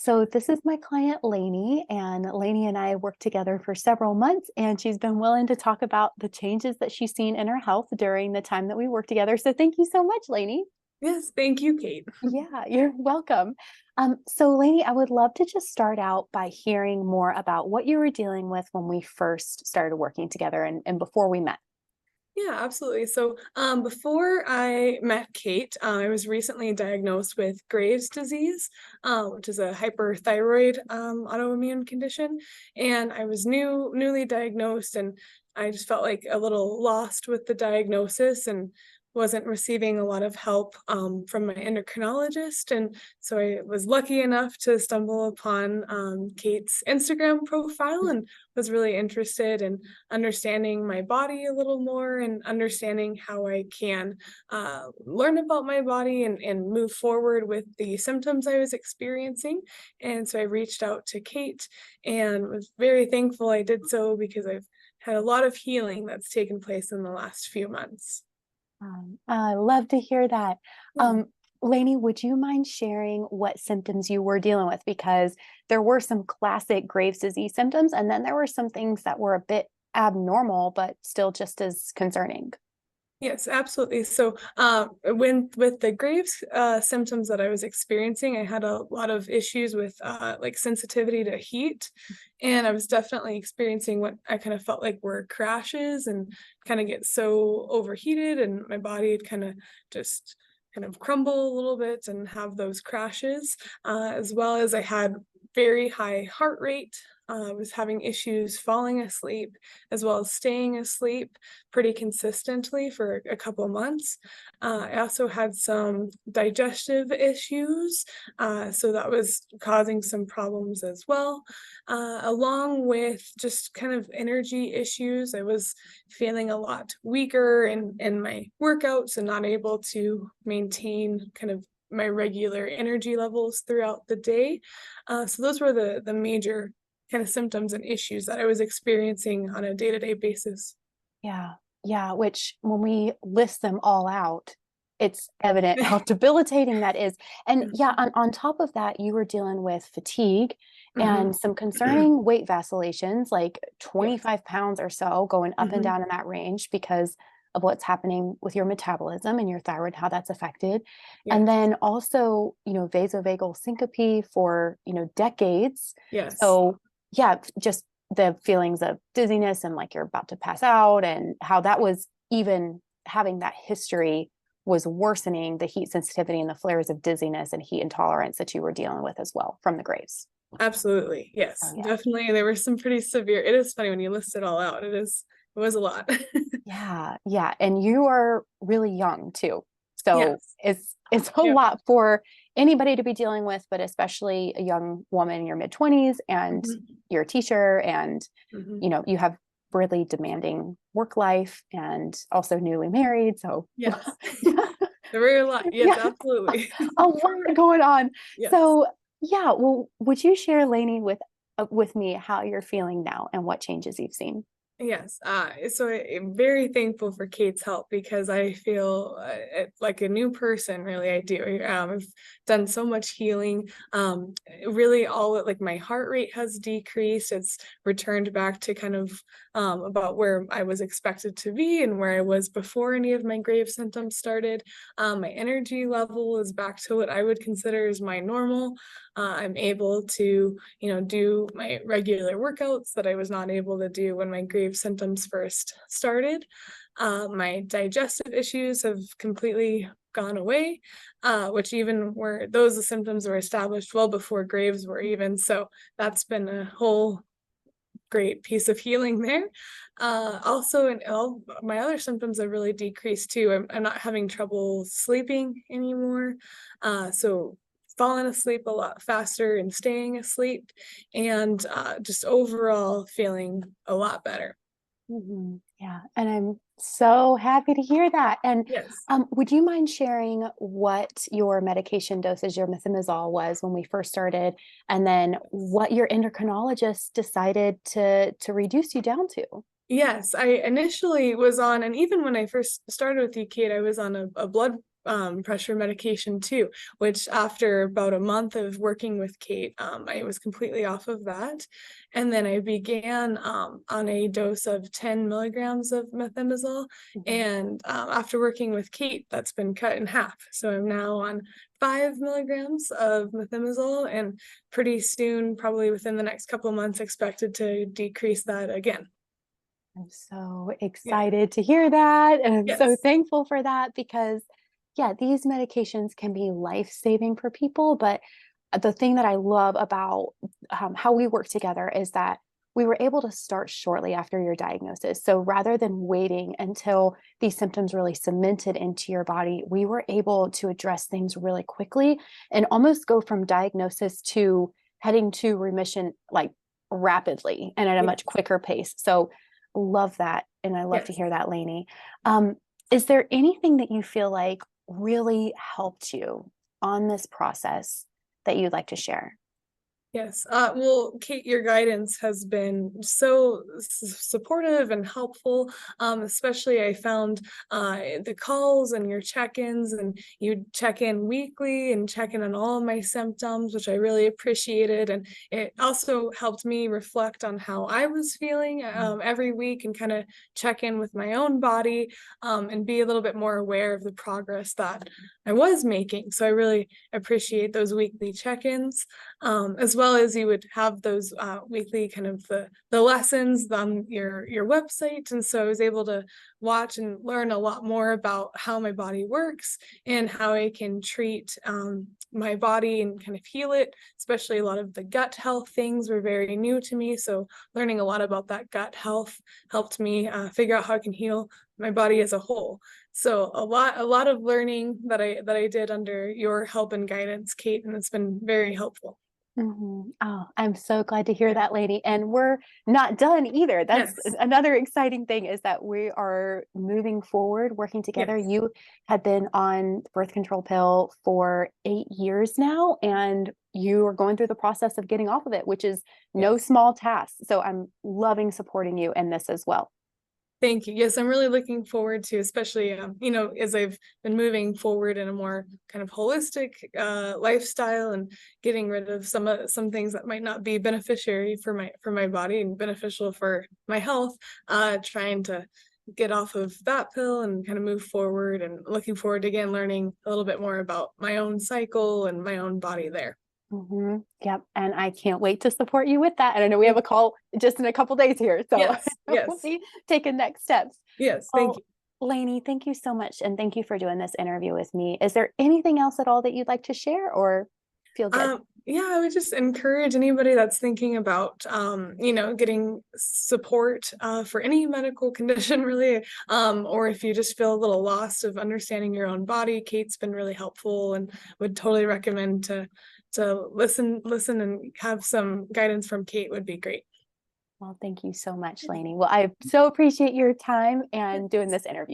So this is my client Laynie, and Laynie and I worked together for several months, and she's been willing to talk about the changes that she's seen in her health during the time that we worked together. So thank you so much, Laynie. Yes, thank you, Kate. Yeah, you're welcome. So Laynie, I would love to just start out by hearing more about what you were dealing with when we first started working together and before we met. Yeah, absolutely. So, before I met Kate, I was recently diagnosed with Graves' disease, which is a hyperthyroid autoimmune condition, and I was newly diagnosed, and I just felt like a little lost with the diagnosis and wasn't receiving a lot of help from my endocrinologist. And so I was lucky enough to stumble upon Kate's Instagram profile and was really interested in understanding my body a little more and understanding how I can learn about my body and move forward with the symptoms I was experiencing. And so I reached out to Kate and was very thankful I did so because I've had a lot of healing that's taken place in the last few months. I love to hear that. Yeah. Laynie, would you mind sharing what symptoms you were dealing with? Because there were some classic Graves' disease symptoms, and then there were some things that were a bit abnormal, but still just as concerning. Yes, absolutely. So, when with the Graves symptoms that I was experiencing, I had a lot of issues with like sensitivity to heat, and I was definitely experiencing what I kind of felt like were crashes and kind of get so overheated, and my body would kind of just kind of crumble a little bit and have those crashes, as well as I had very high heart rate. I was having issues falling asleep as well as staying asleep pretty consistently for a couple months. I also had some digestive issues, so that was causing some problems as well, along with just kind of energy issues. I was feeling a lot weaker in my workouts and not able to maintain kind of my regular energy levels throughout the day. So those were the major kind of symptoms and issues that I was experiencing on a day-to-day basis. Yeah, yeah, which when we list them all out, it's evident how debilitating that is. And yeah, on top of that, you were dealing with fatigue Mhm. and some concerning weight vacillations, like Yes. 25 pounds or so, going up and Mhm. down in that range because of what's happening with your metabolism and your thyroid, how that's affected. And Yes. then also, vasovagal syncope for, decades. Yes. So yeah, just the feelings of dizziness and like you're about to pass out, and how that was, even having that history was worsening the heat sensitivity and the flares of dizziness and heat intolerance that you were dealing with as well from the Graves. Absolutely. Oh Yes. yeah. Definitely. There were some pretty severe. It is funny when you list it all out. It was a lot. Yeah, yeah. And you are really young too. So Yes. it's a Yep. lot for anybody to be dealing with, but especially a young woman in your mid 20s, and Mhm. you're a teacher, and Mhm. you have really demanding work life and also newly married. So Yes. yeah, There were a lot. Yes, yeah, absolutely. a lot going on. Yes. So yeah, well, would you share, Lainey, with me how you're feeling now and what changes you've seen? Yes, so I'm very thankful for Kate's help because I feel like a new person. Really, I do. I've done so much healing. Really, like my heart rate has decreased. It's returned back to kind of about where I was expected to be and where I was before any of my grave symptoms started. My energy level is back to what I would consider as my normal. I'm able to, do my regular workouts that I was not able to do when my grave symptoms first started. My digestive issues have completely gone away, which even were those the symptoms were established well before Graves were even. So that's been a whole great piece of healing there. Also, and all my other symptoms have really decreased too. I'm not having trouble sleeping anymore. So falling asleep a lot faster and staying asleep, and just overall feeling a lot better. Yeah, and I'm so happy to hear that. And Yes. would you mind sharing what your medication dosage, your methimazole, was when we first started, and then what your endocrinologist decided to reduce you down to? Yes, I initially was on, and even when I first started with you, Kate, I was on a blood pressure medication too, which after about a month of working with Kate, I was completely off of that. And then I began on a dose of 10 milligrams of methimazole. And after working with Kate, that's been cut in half. So I'm now on 5 milligrams of methimazole, and pretty soon, probably within the next couple of months, expected to decrease that again. I'm so Yeah. excited to hear that. And I'm so Yes. thankful for that because, yeah, these medications can be life-saving for people. But the thing that I love about how we work together is that we were able to start shortly after your diagnosis. So rather than waiting until these symptoms really cemented into your body, we were able to address things really quickly and almost go from diagnosis to heading to remission like rapidly and at a Yes. much quicker pace. So love that. And I love to Yes. hear that, Laynie. Is there anything that you feel like really helped you on this process that you'd like to share? Yes. Well, Kate, your guidance has been so supportive and helpful. Especially I found the calls and your check-ins, and you check in weekly and check in on all of my symptoms, which I really appreciated. And it also helped me reflect on how I was feeling every week, and kind of check in with my own body, and be a little bit more aware of the progress that I was making. So I really appreciate those weekly check-ins, as well as you would have those weekly kind of the lessons on your website. And so I was able to watch and learn a lot more about how my body works and how I can treat my body and kind of heal it. Especially a lot of the gut health things were very new to me. So learning a lot about that gut health helped me figure out how I can heal my body as a whole. So a lot of learning that I did under your help and guidance, Kate, and it's been very helpful. Oh, I'm so glad to hear that, Laynie. And we're not done either. That's Yes. another exciting thing is that we are moving forward, working together. Yes. You had been on the birth control pill for 8 years now, and you are going through the process of getting off of it, which is no Yes. small task. So I'm loving supporting you in this as well. Thank you. Yes, I'm really looking forward to, especially, as I've been moving forward in a more kind of holistic lifestyle, and getting rid of some things that might not be beneficiary for my body and beneficial for my health. Trying to get off of that pill and kind of move forward, and looking forward to again learning a little bit more about my own cycle and my own body there. Yep. And I can't wait to support you with that. And I know we have Thank a call just in a couple days here. So Yes. we'll Yes. be taking next steps. Yes. Thank Oh, you. Laynie, thank you so much. And thank you for doing this interview with me. Is there anything else at all that you'd like to share or feel good? Yeah, I would just encourage anybody that's thinking about, getting support for any medical condition, really, or if you just feel a little lost of understanding your own body. Kate's been really helpful, and would totally recommend to listen and have some guidance from Kate would be great. Well, thank you so much, Laynie. Well, I so appreciate your time and doing this interview.